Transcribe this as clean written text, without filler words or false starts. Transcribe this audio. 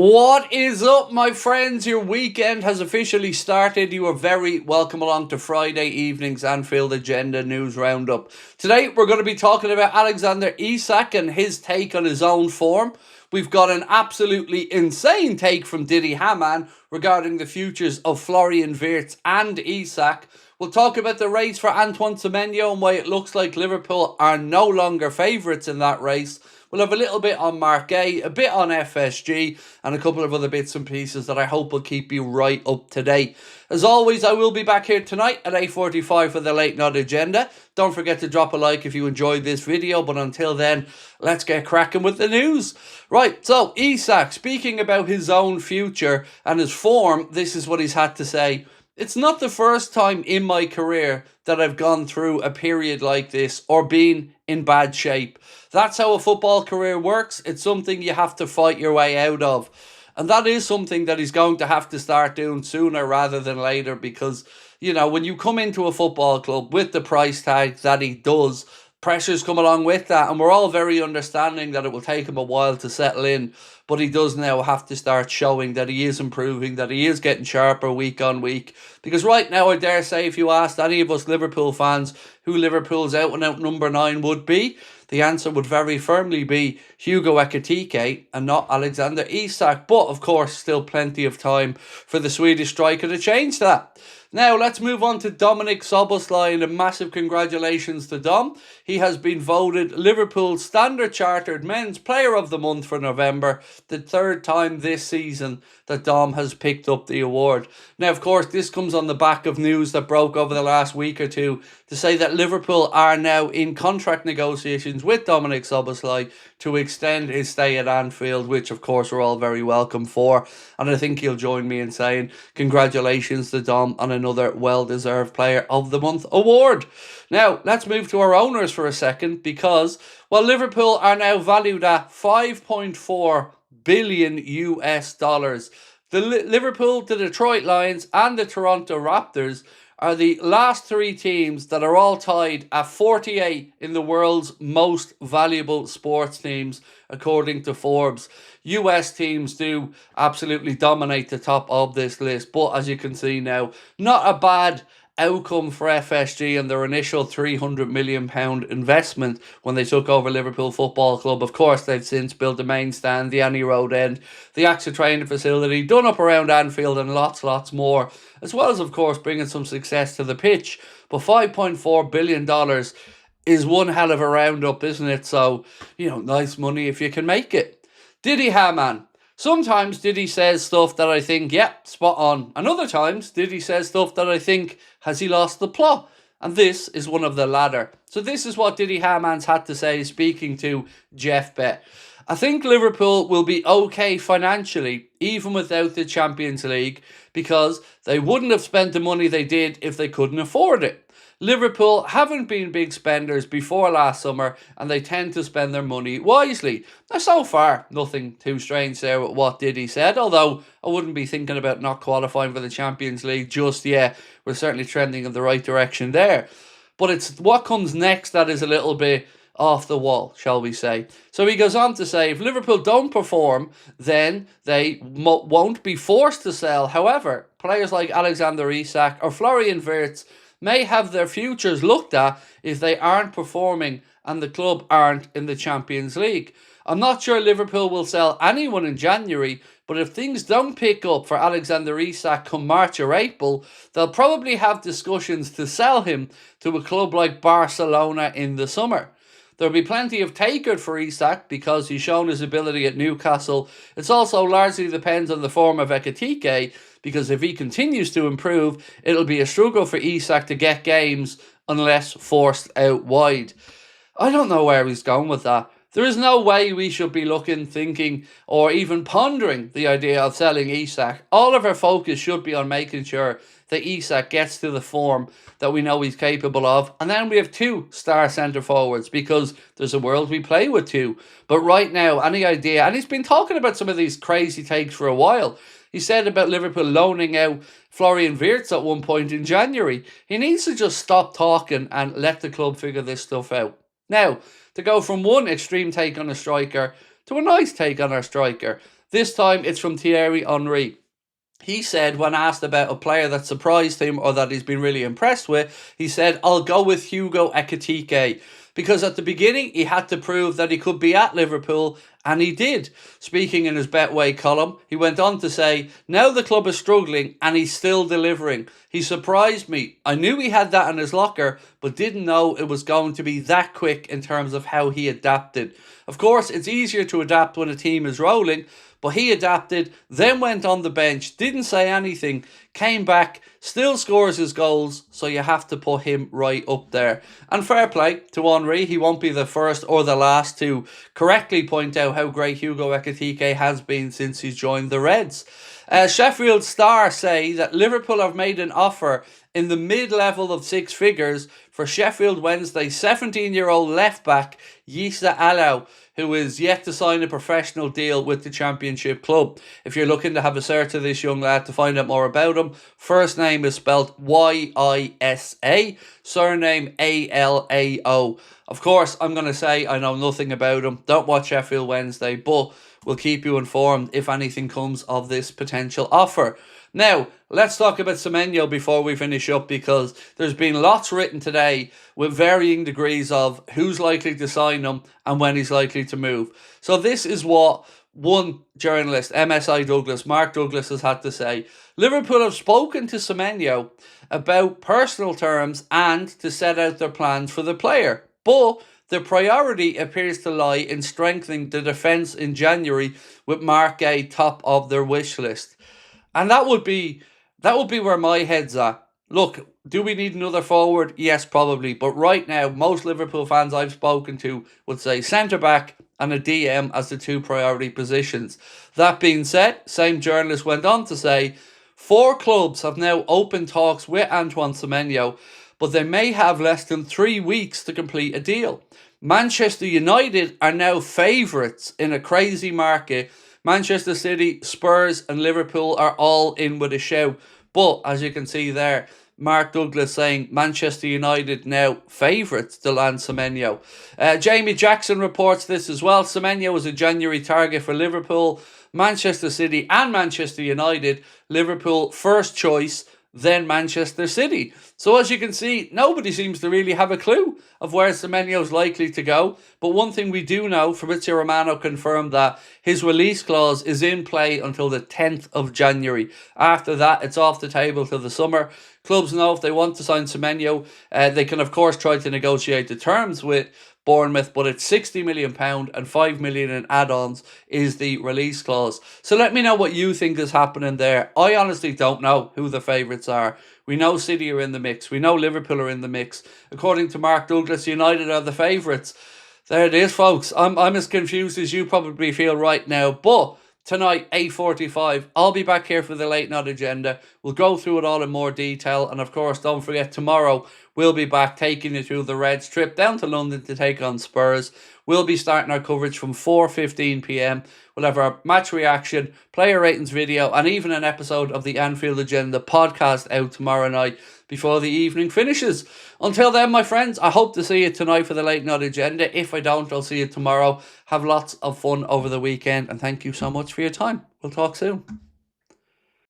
What is up, my friends? Your weekend has officially started. You are very welcome along to Friday evening's Anfield Agenda News Roundup. Today, we're going to be talking about Alexander Isak and his take on his own form. We've got an absolutely insane take from Didi Hamann regarding the futures of Florian Wirtz and Isak. We'll talk about the race for Antoine Semenyo and why it looks like Liverpool are no longer favourites in that race. We'll have a little bit on Marquet, a bit on FSG, and a couple of other bits and pieces that I hope will keep you right up to date. As always, I will be back here tonight at 8:45 for the Late Night Agenda. Don't forget to drop a like if you enjoyed this video, but until then, let's get cracking with the news. Right, so Isak, speaking about his own future and his form, this is what he's had to say. It's not the first time in my career that I've gone through a period like this or been in bad shape. That's how a football career works. It's something you have to fight your way out of. And that is something that he's going to have to start doing sooner rather than later because, you know, when you come into a football club with the price tag that he does, pressures come along with that, and we're all very understanding that it will take him a while to settle in, but he does now have to start showing that he is improving, that he is getting sharper week on week, because right now I dare say if you asked any of us Liverpool fans who Liverpool's out and out number 9 would be, the answer would very firmly be Hugo Ekitike and not Alexander Isak, but of course still plenty of time for the Swedish striker to change that. Now, let's move on to Dominik Szoboszlai, and a massive congratulations to Dom. He has been voted Liverpool's Standard Chartered Men's Player of the Month for November, the third time this season that Dom has picked up the award. Now, of course, this comes on the back of news that broke over the last week or two to say that Liverpool are now in contract negotiations with Dominik Szoboszlai to extend his stay at Anfield, which, of course, we're all very welcome for. And I think he'll join me in saying congratulations to Dom on another well-deserved Player of the Month award. Now, let's move to our owners for a second, because while Liverpool are now valued at 5.4 billion US dollars, the Liverpool, the Detroit Lions and the Toronto Raptors are the last three teams that are all tied at 48 in the world's most valuable sports teams, according to Forbes. US teams do absolutely dominate the top of this list, but as you can see now, not a bad outcome for FSG and their initial £300 million investment when they took over Liverpool Football Club. Of course, they've since built the main stand, the Annie Road end, the AXA training facility, done up around Anfield, and lots more, as well as, of course, bringing some success to the pitch. But $5.4 billion is one hell of a roundup, isn't it? So, you know, nice money if you can make it. Didi Hamann. Sometimes Didi says stuff that I think, yeah, spot on. And other times Didi says stuff that I think, has he lost the plot? And this is one of the latter. So this is what Didi Hamann's had to say speaking to Jeff Bet. I think Liverpool will be okay financially, even without the Champions League, because they wouldn't have spent the money they did if they couldn't afford it. Liverpool haven't been big spenders before last summer, and they tend to spend their money wisely. Now, so far, nothing too strange there with what Didi said, although I wouldn't be thinking about not qualifying for the Champions League just yet. We're certainly trending in the right direction there. But it's what comes next that is a little bit off the wall, shall we say. So he goes on to say, if Liverpool don't perform, then they won't be forced to sell. However, players like Alexander Isak or Florian Wirtz may have their futures looked at if they aren't performing and the club aren't in the Champions League. I'm not sure Liverpool will sell anyone in January, but if things don't pick up for Alexander Isak come March or April, they'll probably have discussions to sell him to a club like Barcelona in the summer. There'll be plenty of takers for Isak because he's shown his ability at Newcastle. It's also largely depends on the form of Ekitike, because if he continues to improve, it'll be a struggle for Isak to get games unless forced out wide. I don't know where he's going with that. There is no way we should be looking, thinking, or even pondering the idea of selling Isak. All of our focus should be on making sure that Isak gets to the form that we know he's capable of. And then we have two star centre forwards, because there's a world we play with two. But right now, any idea, and he's been talking about some of these crazy takes for a while. He said about Liverpool loaning out Florian Wirtz at one point in January. He needs to just stop talking and let the club figure this stuff out. Now, to go from one extreme take on a striker to a nice take on our striker, This time it's from Thierry Henry. He said, when asked about a player that surprised him or that he's been really impressed with, he said, I'll go with Hugo Ekitike. Because at the beginning, he had to prove that he could be at Liverpool, and he did. Speaking in his Betway column, he went on to say, now the club is struggling, and he's still delivering. He surprised me. I knew he had that in his locker, but didn't know it was going to be that quick in terms of how he adapted. Of course, it's easier to adapt when a team is rolling, but he adapted, then went on the bench, didn't say anything, came back, still scores his goals, so you have to put him right up there. And fair play to Henry, he won't be the first or the last to correctly point out how great Hugo Ekitike has been since he's joined the Reds. Sheffield Star say that Liverpool have made an offer in the mid-level of six figures for Sheffield Wednesday 17-year-old left-back Yisa Alou, who is yet to sign a professional deal with the Championship club. If you're looking to have a search of this young lad to find out more about him, first name is spelled Y-I-S-A, surname A-L-A-O. Of course, I'm going to say I know nothing about him. Don't watch Sheffield Wednesday, but we'll keep you informed if anything comes of this potential offer. Now, let's talk about Semenyo before we finish up, because there's been lots written today with varying degrees of who's likely to sign him and when he's likely to move. So this is what one journalist, MSI Douglas, Mark Douglas, has had to say. Liverpool have spoken to Semenyo about personal terms and to set out their plans for the player, but the priority appears to lie in strengthening the defence in January, with Mark Gay top of their wish list. And that would be where my head's at. Look, do we need another forward? Yes, probably. But right now, most Liverpool fans I've spoken to would say centre-back and a DM as the two priority positions. That being said, same journalist went on to say, 4 clubs have now opened talks with Antoine Semenyo, but they may have less than 3 weeks to complete a deal. Manchester United are now favourites in a crazy market. Manchester City, Spurs and Liverpool are all in with a shout. But as you can see there, Mark Douglas saying Manchester United now favourites to land Semenyo. Jamie Jackson reports this as well. Semenyo was a January target for Liverpool, Manchester City and Manchester United. Liverpool first choice, then Manchester City. So as you can see, nobody seems to really have a clue of where Semenyo is likely to go. But one thing we do know, Fabrizio Romano confirmed that his release clause is in play until the 10th of January. After that, it's off the table till the summer. Clubs know if they want to sign Semenyo, they can of course try to negotiate the terms with Bournemouth, but it's £60 million and £5 million in add-ons is the release clause. So let me know what you think is happening there. I honestly don't know who the favourites are. We know City are in the mix. We know Liverpool are in the mix. According to Mark Douglas, United are the favourites. There it is, folks. I'm as confused as you probably feel right now. But tonight, 8:45, I'll be back here for the late night agenda. We'll go through it all in more detail. And of course, don't forget, tomorrow we'll be back taking you through the Reds trip down to London to take on Spurs. We'll be starting our coverage from 4:15 p.m. We'll have our match reaction, player ratings video, and even an episode of the Anfield Agenda podcast out tomorrow night before the evening finishes. Until then, my friends, I hope to see you tonight for the late night agenda. If I don't, I'll see you tomorrow. Have lots of fun over the weekend, and thank you so much for your time. We'll talk soon.